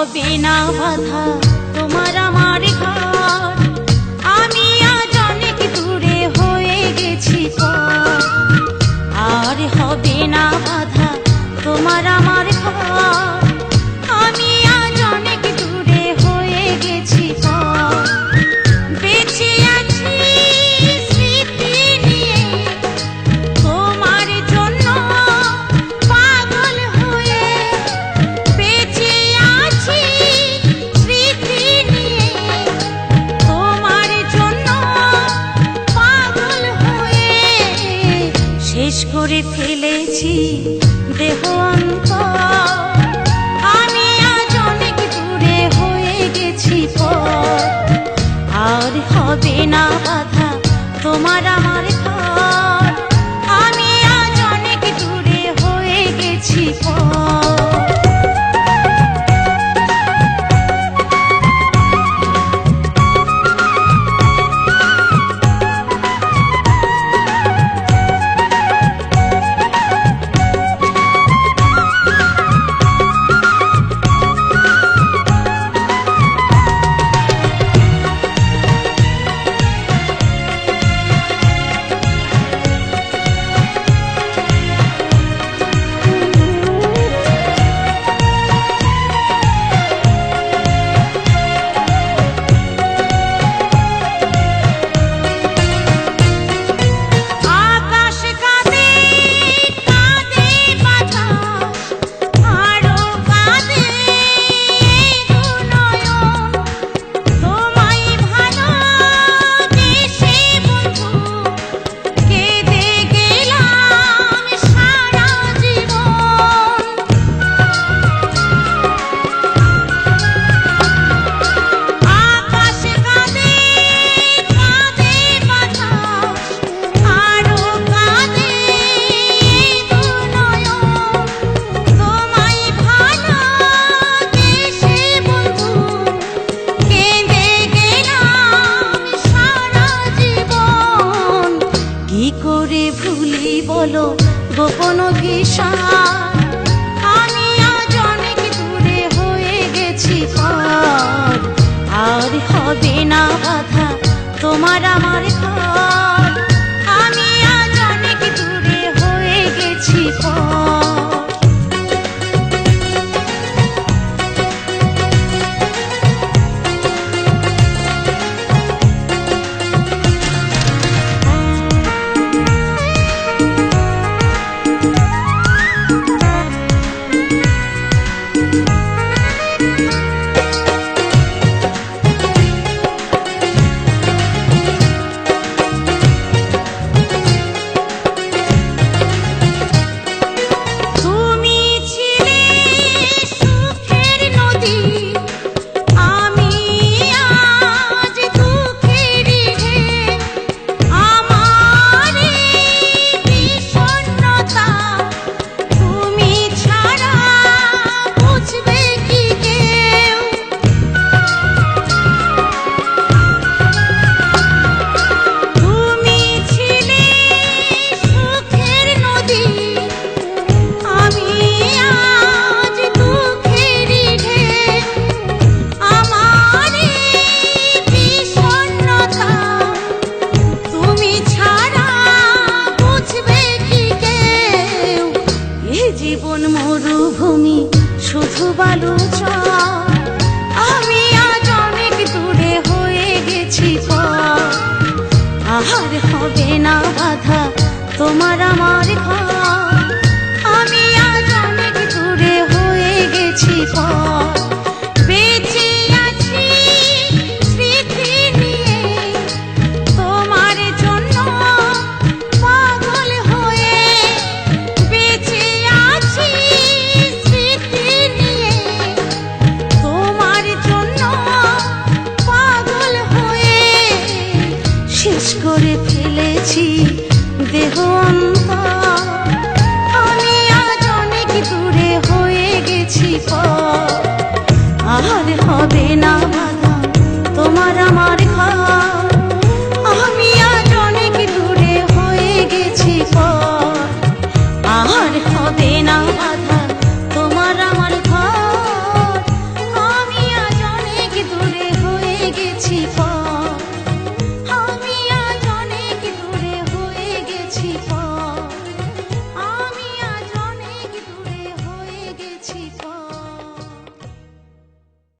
হবে না বাধা তোমার আমার ঘর, আমি আজ অনেক দূরে হয়ে গেছি পর। আর হবে না বাধা তোমার আমার ঘর, আমি আজ অনেক দূরে হয়ে গেছি পর। বেঁচে আছি স্মৃতি নিয়ে তোমার জন্য পাগল হয়ে, বেঁচে আছি স্মৃতি নিয়ে তোমার জন্য পাগল হয়ে। শেষ করে ফেলেছি দেহ অন্তর, আমি আজ অনেক দূরে হয়ে গেছি পর। আর হবে না বাধা তোমার আমার ঘর, আমি আজ অনেক দূরে হয়ে গেছি পর। বলো গোপন কিশোর, আমি আজ অনেক দূরে হয়ে গেছি পর। আর হবে না বাধা তোমার আমার ঘর, আমি আজ অনেক দূরে হয়ে গেছি পর। জীবন মরুভূমি শুধু বালু চর, আমি আজ অনেক দূরে হয়ে গেছি পর। আর হবে না বাধা তোমার আমার ঘর, আমি আজ অনেক দূরে হয়ে গেছি পর। বেঁচে আছি স্মৃতি নিয়ে তোমার জন্য পাগল হয়ে, বেঁচে আছি স্মৃতি নিয়ে তোমার জন্য পাগল হয়ে। শেষ করে ফেলেছি দেহ